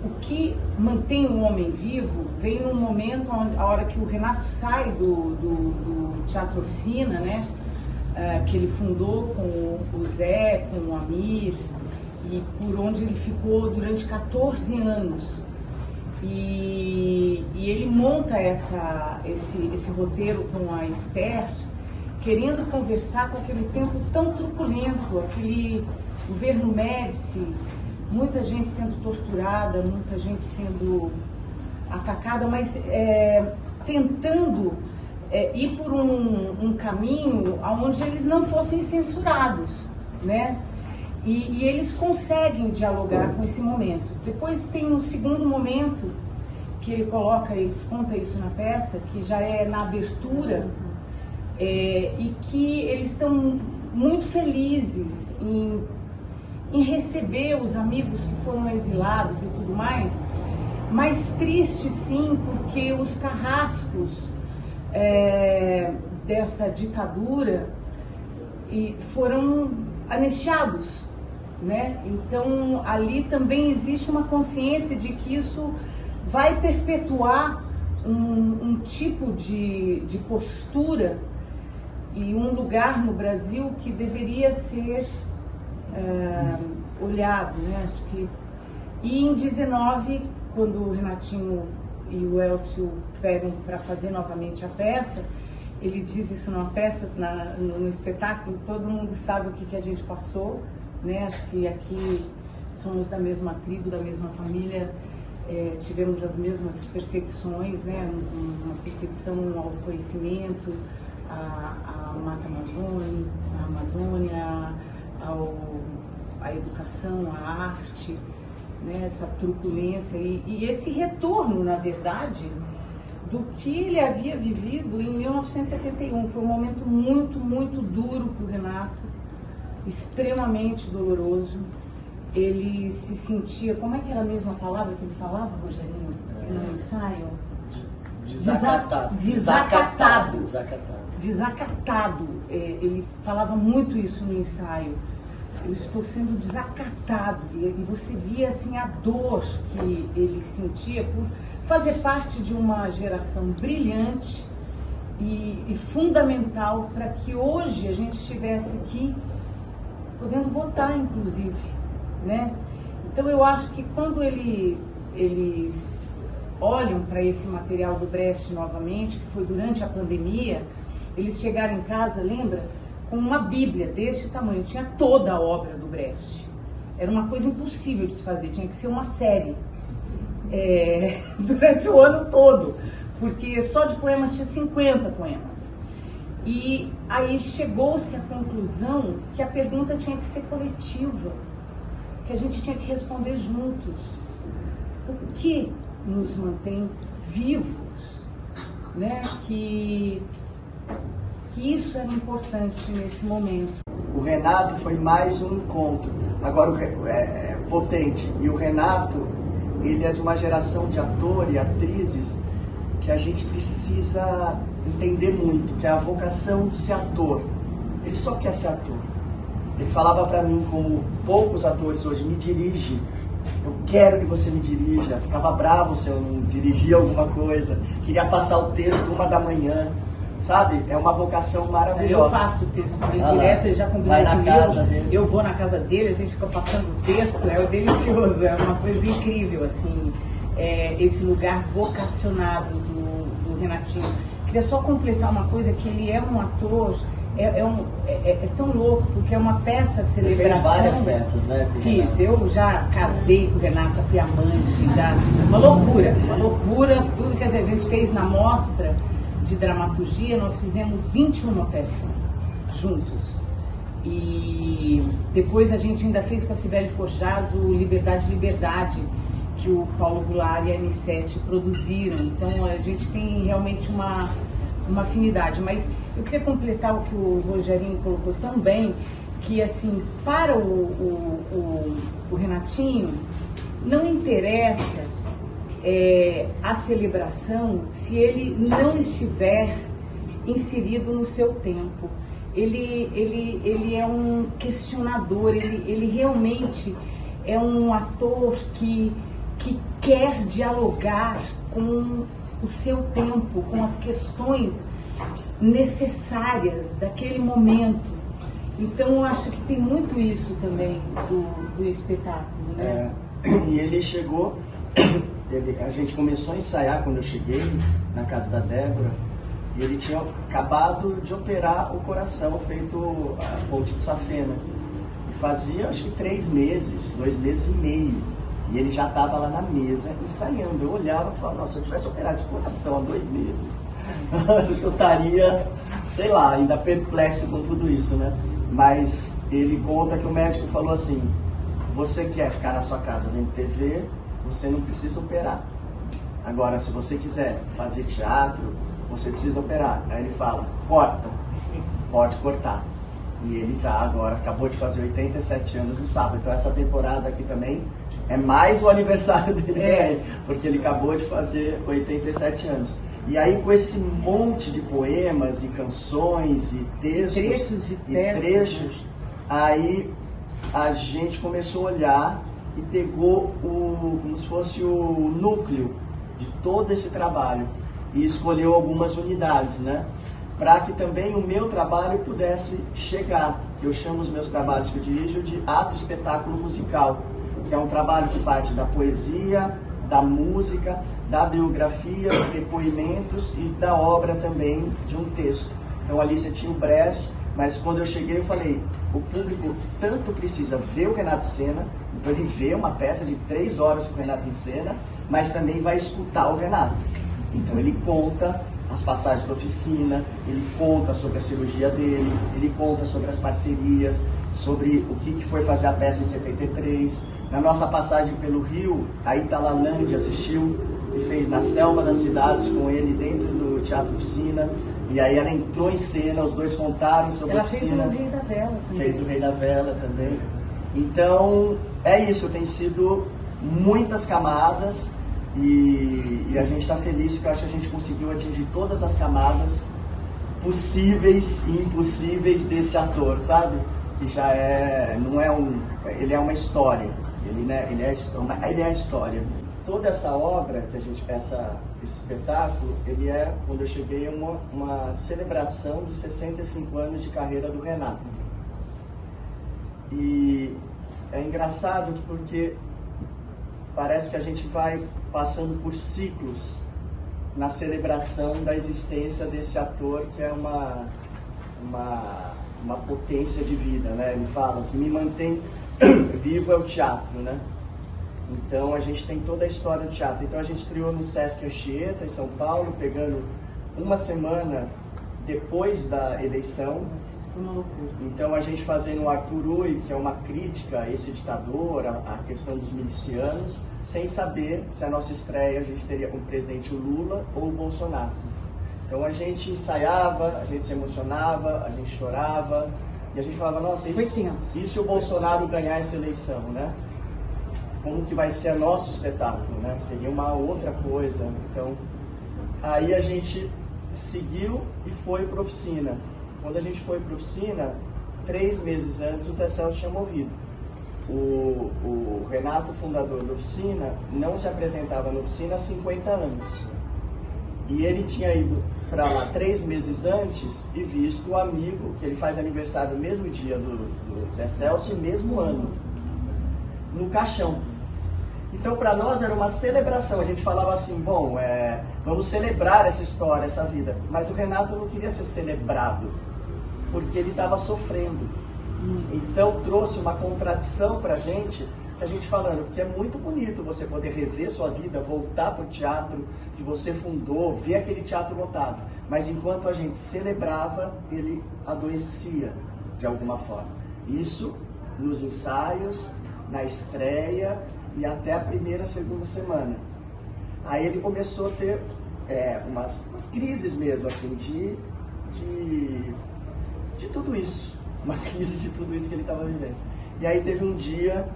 o que mantém o homem vivo vem num momento, a hora que o Renato sai do Teatro Oficina, né? Que ele fundou com o Zé, com o Amir, e por onde ele ficou durante 14 anos. E ele monta esse roteiro com a Esther, querendo conversar com aquele tempo tão truculento, aquele governo Médici, muita gente sendo torturada, muita gente sendo atacada, mas tentando ir por um caminho onde eles não fossem censurados, né? E eles conseguem dialogar com esse momento. Depois tem um segundo momento que ele conta isso na peça, que já é na abertura, e que eles estão muito felizes em receber os amigos que foram exilados e tudo mais, mas triste sim, porque os carrascos dessa ditadura foram anistiados, né? Então ali também existe uma consciência de que isso vai perpetuar um tipo de postura e um lugar no Brasil que deveria ser olhado, né? Acho que... E em 19, quando o Renatinho e o Elcio pegam para fazer novamente a peça, ele diz isso numa peça, no espetáculo, todo mundo sabe o que a gente passou, né? Acho que aqui somos da mesma tribo, da mesma família, tivemos as mesmas perseguições, né? Uma perseguição ao conhecimento, à Mata Amazônia, à educação, à arte, né? Essa truculência e esse retorno, na verdade, do que ele havia vivido em 1971. Foi um momento muito, muito duro para o Renato, extremamente doloroso. Ele se sentia, como é que era a mesma palavra que ele falava, Rogerinho, no ensaio? Desacatado. Ele falava muito isso no ensaio. Eu estou sendo desacatado. E você via assim a dor que ele sentia por fazer parte de uma geração brilhante e fundamental para que hoje a gente estivesse aqui podendo votar, inclusive, né? Então eu acho que quando eles olham para esse material do Brecht novamente, que foi durante a pandemia, eles chegaram em casa, lembra? Com uma Bíblia deste tamanho, tinha toda a obra do Brecht. Era uma coisa impossível de se fazer, tinha que ser uma série durante o ano todo, porque só de poemas tinha 50 poemas. E aí chegou-se à conclusão que a pergunta tinha que ser coletiva, que a gente tinha que responder juntos. O que nos mantém vivos, né? Que isso era importante nesse momento. O Renato foi mais um encontro, agora potente. E o Renato, ele é de uma geração de atores e atrizes que a gente precisa entender muito, que é a vocação de ser ator. Ele só quer ser ator. Ele falava para mim, como poucos atores hoje, me dirige. Eu quero que você me dirija. Ficava bravo se eu não dirigia alguma coisa. Queria passar o texto 1h da manhã. Sabe? É uma vocação maravilhosa. Eu passo o texto bem direto, ele já combinou comigo. Eu vou na casa dele, a gente fica passando o texto, é delicioso, é uma coisa incrível, assim, esse lugar vocacionado do Renatinho. Queria só completar uma coisa, que ele é um ator, é tão louco, porque é uma peça celebração. Você fez várias peças, né? Fiz, eu já casei com o Renato, já fui amante, uma loucura, tudo que a gente fez na mostra de dramaturgia, nós fizemos 21 peças juntos. E depois a gente ainda fez com a Cibele Forjaz o Liberdade, que o Paulo Goulart e a N7 produziram. Então a gente tem realmente uma afinidade. Mas eu queria completar o que o Rogerinho colocou tão bem, que assim, para o Renatinho, não interessa a celebração se ele não estiver inserido no seu tempo. Ele é um questionador, ele realmente é um ator que quer dialogar com o seu tempo, com as questões necessárias daquele momento. Então eu acho que tem muito isso também do espetáculo, né? E ele chegou, a gente começou a ensaiar quando eu cheguei na casa da Débora, e ele tinha acabado de operar o coração, feito a ponte de safena. E fazia acho que 3 meses, 2 meses e meio. E ele já estava lá na mesa ensaiando. Eu olhava e falava, nossa, se eu tivesse operado esse coração há 2 meses, eu estaria, sei lá, ainda perplexo com tudo isso, né? Mas ele conta que o médico falou assim, você quer ficar na sua casa vendo TV, você não precisa operar. Agora, se você quiser fazer teatro, você precisa operar. Aí ele fala, corta, pode cortar. E ele agora, acabou de fazer 87 anos no sábado. Então essa temporada aqui também é mais o aniversário dele, porque ele acabou de fazer 87 anos. E aí com esse monte de poemas e canções e textos trechos, aí a gente começou a olhar e pegou como se fosse o núcleo de todo esse trabalho e escolheu algumas unidades, né? Para que também o meu trabalho pudesse chegar, que eu chamo os meus trabalhos que eu dirijo de ato espetáculo musical, que é um trabalho que parte da poesia, da música, da biografia, dos depoimentos e da obra também de um texto. Então ali você tinha o Brecht, mas quando eu cheguei eu falei, o público tanto precisa ver o Renato em cena, então ele vê uma peça de 3 horas com o Renato em cena, mas também vai escutar o Renato. Então ele conta as passagens da oficina, ele conta sobre a cirurgia dele, ele conta sobre as parcerias, sobre o que foi fazer a peça em 73. Na nossa passagem pelo Rio, a Italalândia assistiu e fez Na Selva das Cidades com ele dentro do Teatro Oficina. E aí ela entrou em cena, os dois contaram sobre a oficina. Ela fez o Rei da Vela também. Fez o Rei da Vela também. Então, é isso, tem sido muitas camadas e a gente está feliz porque eu acho que a gente conseguiu atingir todas as camadas possíveis e impossíveis desse ator, sabe? Que já ele é uma história, ele é a história. Toda essa obra, esse espetáculo, ele é, quando eu cheguei, uma celebração dos 65 anos de carreira do Renato. E é engraçado porque parece que a gente vai passando por ciclos na celebração da existência desse ator que é uma potência de vida, né? Ele fala, o que me mantém vivo é o teatro, né? Então a gente tem toda a história do teatro. Então a gente estreou no Sesc Anchieta, em São Paulo, pegando uma semana depois da eleição. Então a gente fazendo o Arthur Ui, que é uma crítica a esse ditador, a questão dos milicianos, sem saber se a nossa estreia a gente teria como presidente o Lula ou o Bolsonaro. Então a gente ensaiava, a gente se emocionava, a gente chorava, e a gente falava, nossa, e se o Bolsonaro ganhar essa eleição, né? Como que vai ser o nosso espetáculo, né? Seria uma outra coisa. Então, aí a gente seguiu e foi para a oficina. Quando a gente foi para a oficina, 3 meses antes, o Zé Celso tinha morrido. O Renato, fundador da oficina, não se apresentava na oficina há 50 anos. E ele tinha ido para lá 3 meses antes e visto o amigo, que ele faz aniversário no mesmo dia do Zé Celso e mesmo ano, no caixão. Então, para nós era uma celebração. A gente falava assim, bom, vamos celebrar essa história, essa vida. Mas o Renato não queria ser celebrado, porque ele estava sofrendo. Então, trouxe uma contradição para a gente falando, porque é muito bonito você poder rever sua vida, voltar para o teatro que você fundou, ver aquele teatro lotado. Mas enquanto a gente celebrava, ele adoecia de alguma forma. Isso nos ensaios, na estreia e até a primeira, segunda semana. Aí ele começou a ter umas crises mesmo, assim, de tudo isso. Uma crise de tudo isso que ele estava vivendo. E aí teve um dia,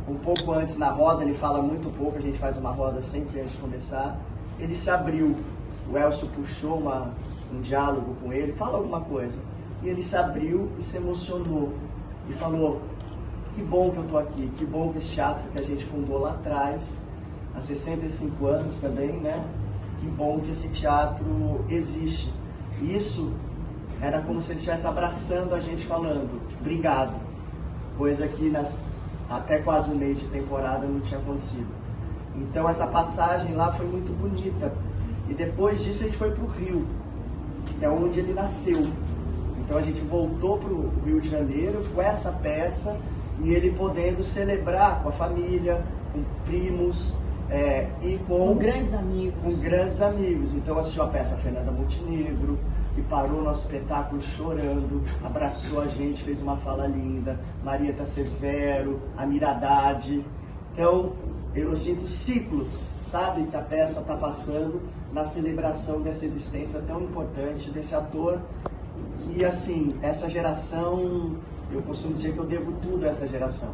um pouco antes na roda, ele fala muito pouco, a gente faz uma roda sempre antes de começar, ele se abriu. O Elcio puxou um diálogo com ele, fala alguma coisa. E ele se abriu e se emocionou. E falou, que bom que eu estou aqui, que bom que esse teatro que a gente fundou lá atrás, há 65 anos também, né? Que bom que esse teatro existe. Isso era como se ele estivesse abraçando a gente falando, obrigado. Coisa que até quase um mês de temporada não tinha acontecido. Então essa passagem lá foi muito bonita. E depois disso a gente foi para o Rio, que é onde ele nasceu. Então a gente voltou para o Rio de Janeiro com essa peça e ele podendo celebrar com a família, com primos e com grandes amigos. Com grandes amigos. Então assistiu a peça Fernanda Montenegro, que parou nosso espetáculo chorando, abraçou a gente, fez uma fala linda, Marieta Severo, a Miradade. Então eu sinto ciclos, sabe, que a peça está passando na celebração dessa existência tão importante desse ator que, assim, essa geração, eu costumo dizer que eu devo tudo a essa geração.